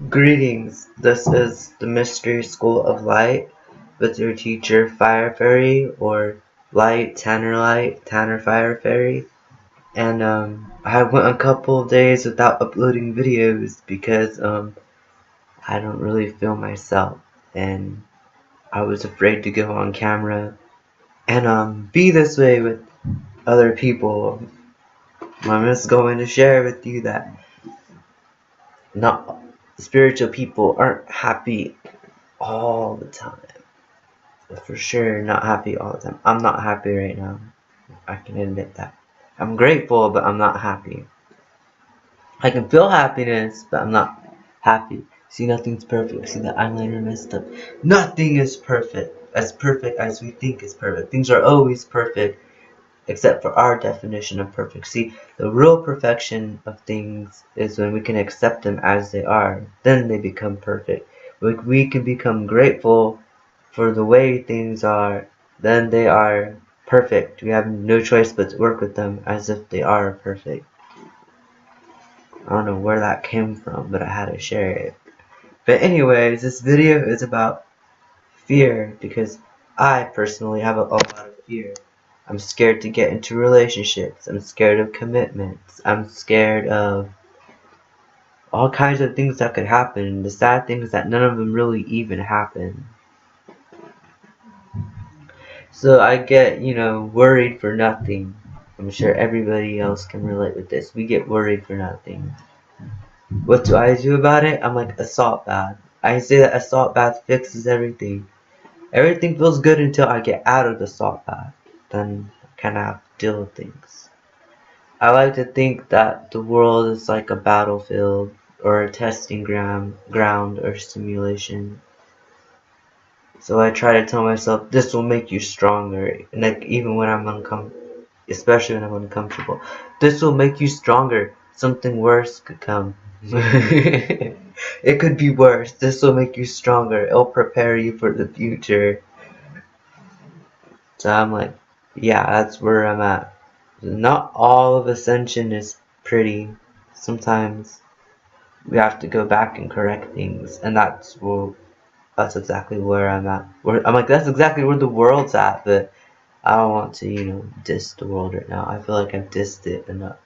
Greetings, this is the Mystery School of Light with your teacher Fire Fairy or Tanner Fire Fairy. And I went a couple of days without uploading videos because I don't really feel myself and I was afraid to go on camera and be this way with other people. I'm just going to share with you that not spiritual people aren't happy all the time. For sure not happy all the time. I'm not happy right now. I can admit that. I'm grateful, but I'm not happy. I can feel happiness, but I'm not happy. See, nothing's perfect. See, the eyeliner messed up. Nothing is perfect as we think is perfect. Things are always perfect, except for our definition of perfect. See, the real perfection of things is when we can accept them as they are. Then they become perfect. We can become grateful for the way things are, then they are perfect. We have no choice but to work with them as if they are perfect. I don't know where that came from, but I had to share it. But anyways, this video is about fear because I personally have a lot of fear. I'm scared to get into relationships. I'm scared of commitments. I'm scared of all kinds of things that could happen. The sad thing is that none of them really even happen. So I get, worried for nothing. I'm sure everybody else can relate with this. We get worried for nothing. What do I do about it? I'm like a salt bath. I say that a salt bath fixes everything. Everything feels good until I get out of the salt bath. Then I kind of have to deal with things. I like to think that the world is like a battlefield or a testing ground or simulation. So I try to tell myself this will make you stronger, and like even when I'm especially when I'm uncomfortable, this will make you stronger. Something worse could come. It could be worse. This will make you stronger. It'll prepare you for the future. So I'm like, yeah, that's where I'm at. Not all of Ascension is pretty. Sometimes we have to go back and correct things, and that's exactly where I'm at. I'm like, that's exactly where the world's at, but I don't want to, diss the world right now. I feel like I've dissed it enough.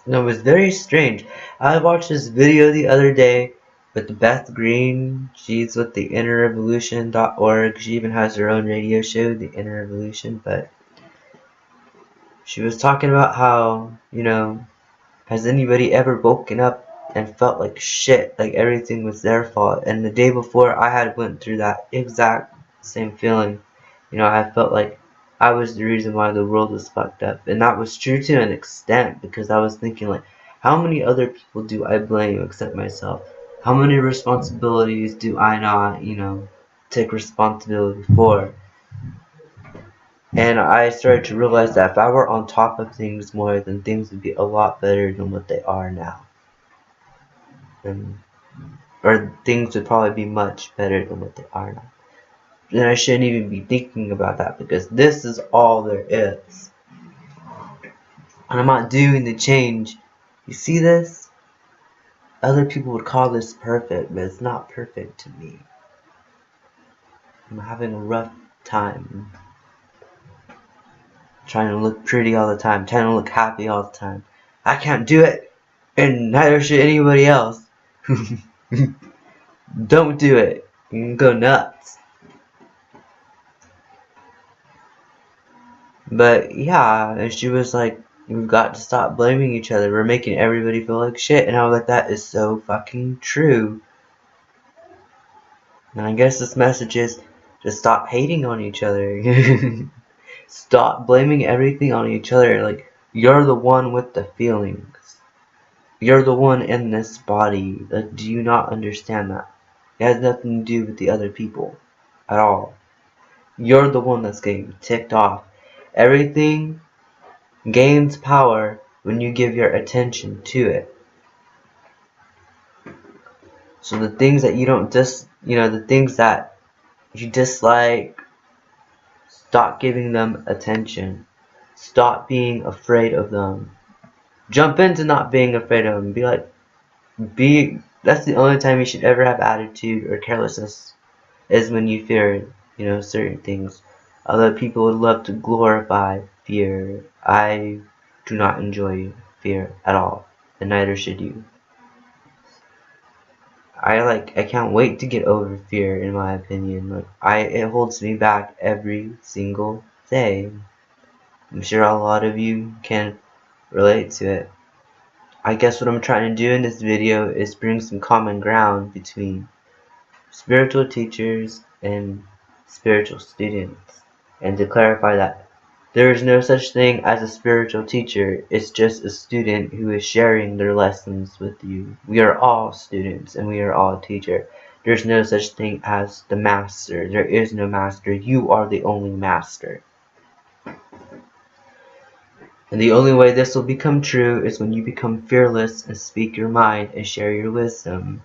No, it was very strange. I watched this video the other day with Beth Green. She's with the innerrevolution.org. She even has her own radio show, The Inner Revolution, but she was talking about how, has anybody ever woken up and felt like shit, like everything was their fault? And the day before, I had went through that exact same feeling. I felt like I was the reason why the world was fucked up. And that was true to an extent, because I was thinking like, how many other people do I blame except myself? How many responsibilities do I not, take responsibility for? And I started to realize that if I were on top of things more, then things would be a lot better than what they are now. Or things would probably be much better than what they are now. And I shouldn't even be thinking about that, because this is all there is. And I'm not doing the change. You see this? Other people would call this perfect, but it's not perfect to me. I'm having a rough time. Trying to look pretty all the time. Trying to look happy all the time. I can't do it. And neither should anybody else. Don't do it. You can go nuts. But yeah, and she was like, we've got to stop blaming each other. We're making everybody feel like shit. And I was like, that is so fucking true. And I guess this message is to stop hating on each other. Stop blaming everything on each other. Like, you're the one with the feelings. You're the one in this body. Like, do you not understand that? It has nothing to do with the other people at all. You're the one that's getting ticked off. Everything gains power when you give your attention to it. So the things that you don't the things that you dislike, stop giving them attention. Stop being afraid of them. Jump into not being afraid of them. Be like, that's the only time you should ever have attitude or carelessness, is when you fear, certain things. Although people would love to glorify fear, I do not enjoy fear at all, and neither should you. I can't wait to get over fear, in my opinion. It holds me back every single day. I'm sure a lot of you can relate to it. I guess what I'm trying to do in this video is bring some common ground between spiritual teachers and spiritual students, and to clarify that there is no such thing as a spiritual teacher. It's just a student who is sharing their lessons with you. We are all students and we are all a teacher. There's no such thing as the master. There is no master. You are the only master. And the only way this will become true is when you become fearless and speak your mind and share your wisdom.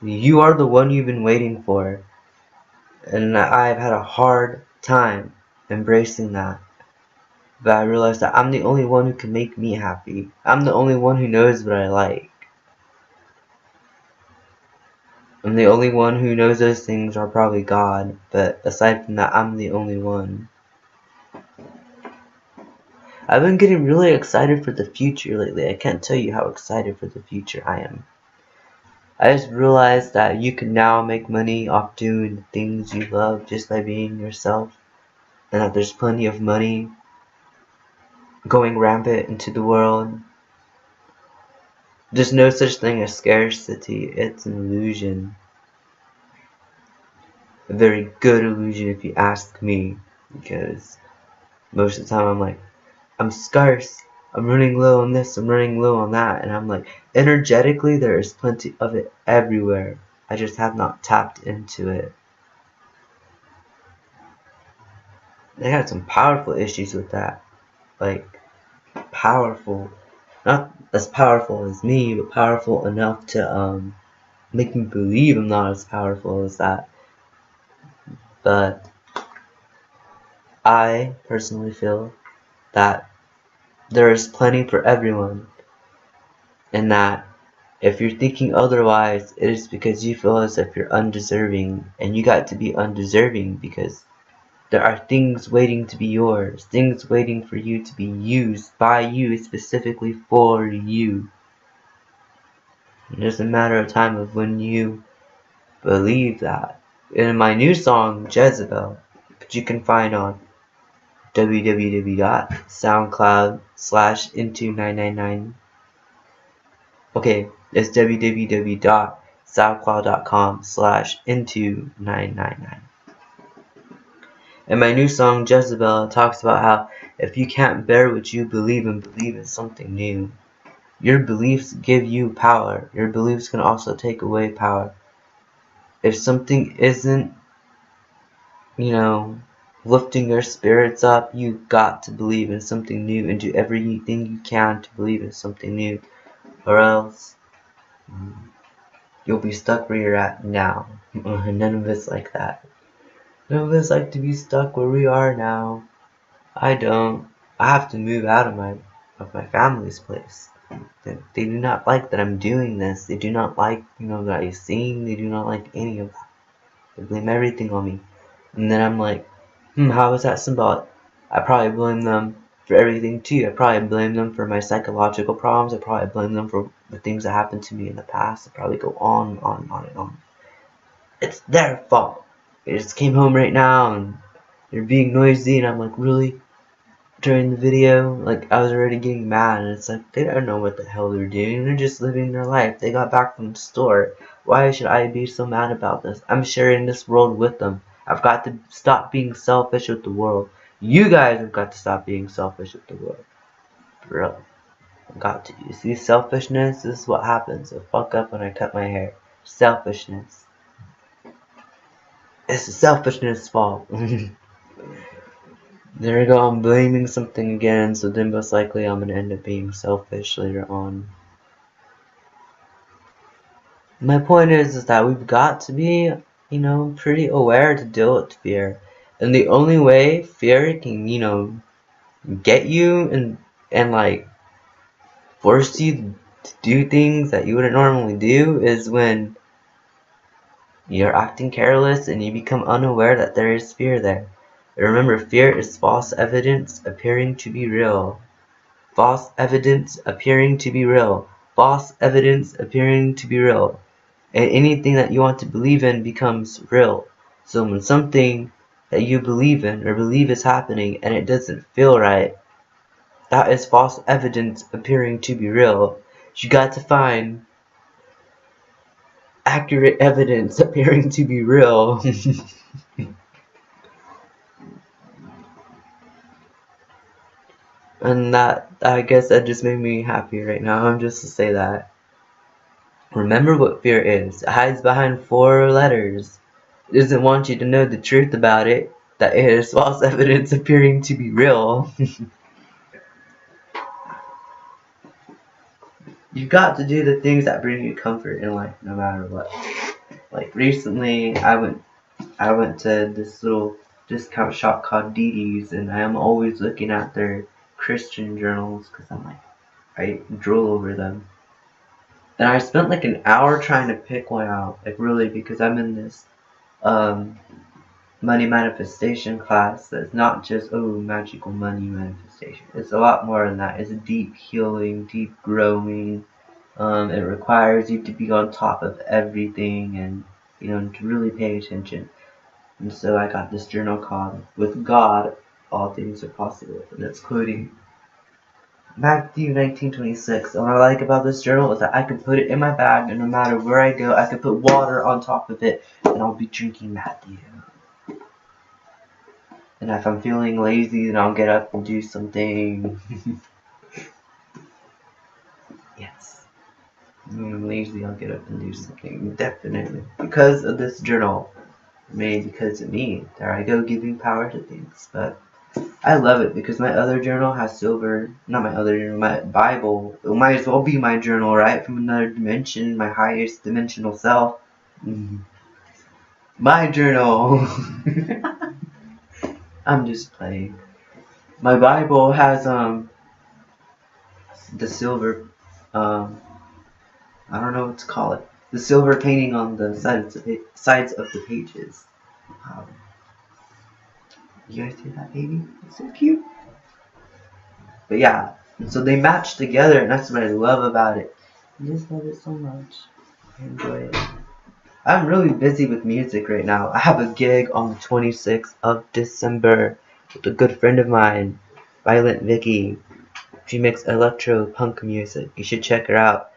You are the one you've been waiting for. And I've had a hard time embracing that. But I realized that I'm the only one who can make me happy. I'm the only one who knows what I like. I'm the only one who knows those things are probably God. But aside from that, I'm the only one. I've been getting really excited for the future lately. I can't tell you how excited for the future I am. I just realized that you can now make money off doing the things you love just by being yourself. And that there's plenty of money going rampant into the world. There's no such thing as scarcity. It's an illusion. A very good illusion if you ask me. Because most of the time I'm like, I'm scarce. I'm running low on this, I'm running low on that. And I'm like, energetically there is plenty of it everywhere. I just have not tapped into it. They had some powerful issues with that. Like, powerful. Not as powerful as me, but powerful enough to make me believe I'm not as powerful as that. But I personally feel that there is plenty for everyone, and that if you're thinking otherwise, it is because you feel as if you're undeserving, and you got to be undeserving because there are things waiting to be yours, things waiting for you to be used by you, specifically for you. It's just a matter of time of when you believe that. In my new song, Jezebel, which you can find on www.soundcloud/into999. Okay, it's www.soundcloud.com/into999. And my new song, Jezebel, talks about how if you can't bear what you believe and believe in something new, your beliefs give you power. Your beliefs can also take away power. If something isn't, lifting your spirits up, you got to believe in something new and do everything you can to believe in something new, or else you'll be stuck where you're at now. None of us like that. None of us like to be stuck where we are now. I don't. I have to move out of my family's place. They do not like that I'm doing this. They do not like, that I sing. They do not like any of that. They blame everything on me. And then I'm like, how is that symbolic? I probably blame them for everything too. I probably blame them for my psychological problems. I probably blame them for the things that happened to me in the past. I probably go on and on and on and on. It's their fault. They just came home right now and they're being noisy, and I'm like, really? During the video, like, I was already getting mad, and it's like, they don't know what the hell they're doing. They're just living their life. They got back from the store. Why should I be so mad about this? I'm sharing this world with them. I've got to stop being selfish with the world. You guys have got to stop being selfish with the world. Bro, I've got to. You see, selfishness, this is what happens. I fuck up when I cut my hair. Selfishness. It's the selfishness' fault. There we go, I'm blaming something again, so then most likely I'm going to end up being selfish later on. My point is that we've got to be, pretty aware to deal with fear. And the only way fear can, get you and like force you to do things that you wouldn't normally do is when you're acting careless and you become unaware that there is fear there. Remember, fear is false evidence appearing to be real. False evidence appearing to be real. False evidence appearing to be real. And anything that you want to believe in becomes real. So when something that you believe in or believe is happening and it doesn't feel right, that is false evidence appearing to be real. You got to find accurate evidence appearing to be real. And that, I guess that just made me happy right now, just to say that. Remember what fear is. It hides behind 4 letters. It doesn't want you to know the truth about it, that it is false evidence appearing to be real. You've got to do the things that bring you comfort in life, no matter what. Like recently, I went to this little discount shop called Didi's, and I am always looking at their Christian journals because I'm like, I drool over them. And I spent like an hour trying to pick one out, like really, because I'm in this money manifestation class that's not just, oh, magical money manifestation. It's a lot more than that. It's deep healing, deep growing. It requires you to be on top of everything and, you know, to really pay attention. And so I got this journal called With God, All Things Are Possible. And it's quoting Matthew 19:26. And what I like about this journal is that I can put it in my bag, and no matter where I go, I can put water on top of it, and I'll be drinking Matthew. And if I'm feeling lazy, then I'll get up and do something. Yes. When I'm lazy, I'll get up and do something. Definitely. Because of this journal. Maybe because of me. There I go, giving power to things. But I love it because my other journal has silver. Not my other journal, my Bible. It might as well be my journal, right? From another dimension, my highest dimensional self. My journal. I'm just playing. My Bible has the silver I don't know what to call it. The silver painting on the sides of the pages. You guys see that, baby? It's so cute. But yeah, and so they match together, and that's what I love about it. I just love it so much. I enjoy it. I'm really busy with music right now. I have a gig on the 26th of December with a good friend of mine, Violent Vicky. She makes electro punk music. You should check her out.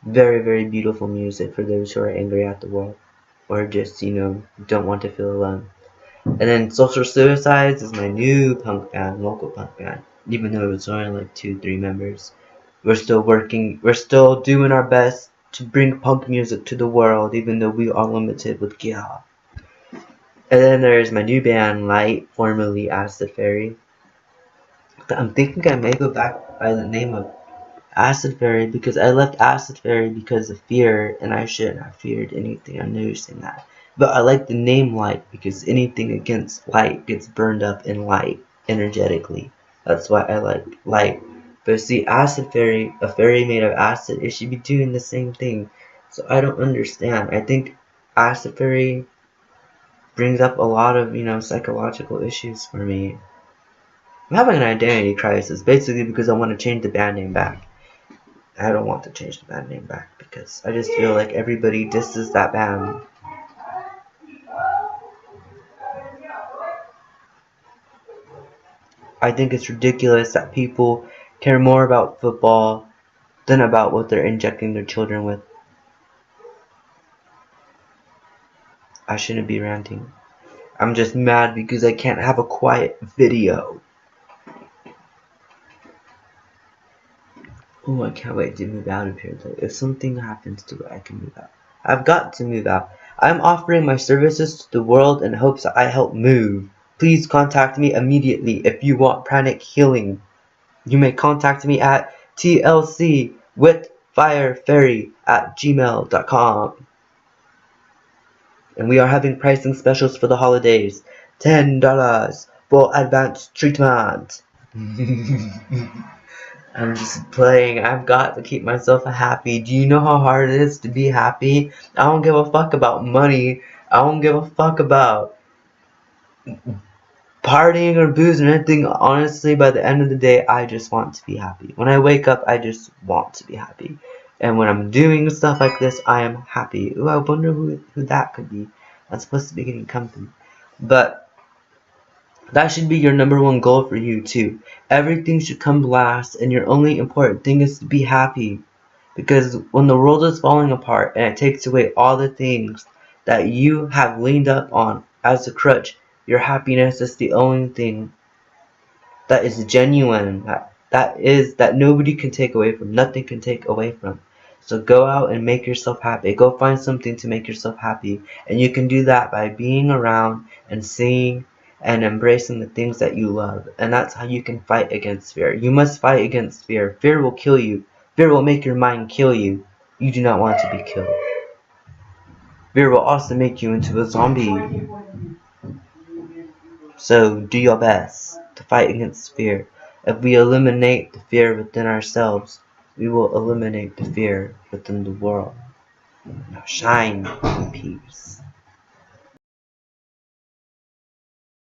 Very, very beautiful music for those who are angry at the world. Or just, you know, don't want to feel alone. And then Social Suicides is my new punk band, local punk band. Even though it's only like 2-3 members. We're still working, we're still doing our best to bring punk music to the world, even though we are limited with gear. And then there's my new band, Light, formerly Acid Fairy. I'm thinking I may go back by the name of Acid Fairy because I left Acid Fairy because of fear, and I shouldn't have feared anything. I'm noticing that. But I like the name Light because anything against light gets burned up in light energetically. That's why I like light. But see, Acid Fairy, a fairy made of acid, it should be doing the same thing. So I don't understand. I think Acid Fairy brings up a lot of, you know, psychological issues for me. I'm having an identity crisis, basically because I want to change the band name back. I don't want to change the band name back because I just feel like everybody disses that band. I think it's ridiculous that people care more about football than about what they're injecting their children with. I shouldn't be ranting. I'm just mad because I can't have a quiet video. Oh, I can't wait to move out of here though. If something happens to it, I can move out. I've got to move out. I'm offering my services to the world in hopes that I help move. Please contact me immediately if you want pranic healing. You may contact me at tlcwithfirefairy@gmail.com. And we are having pricing specials for the holidays. $10 for advanced treatment. I'm just playing. I've got to keep myself happy. Do you know how hard it is to be happy? I don't give a fuck about money. I don't give a fuck about partying or booze or anything. Honestly, by the end of the day, I just want to be happy. When I wake up, I just want to be happy. And when I'm doing stuff like this, I am happy. Ooh, I wonder who that could be. I'm supposed to be getting company. But that should be your number one goal for you too. Everything should come last, and your only important thing is to be happy. Because when the world is falling apart and it takes away all the things that you have leaned up on as a crutch, your happiness is the only thing that is genuine, that nobody can take away from, nothing can take away from. So go out and make yourself happy. Go find something to make yourself happy. And you can do that by being around and seeing and embracing the things that you love. And that's how you can fight against fear. You must fight against fear. Fear will kill you. Fear will make your mind kill you. You do not want to be killed. Fear will also make you into a zombie. So do your best to fight against fear. If we eliminate the fear within ourselves, we will eliminate the fear within the world. Now shine in peace.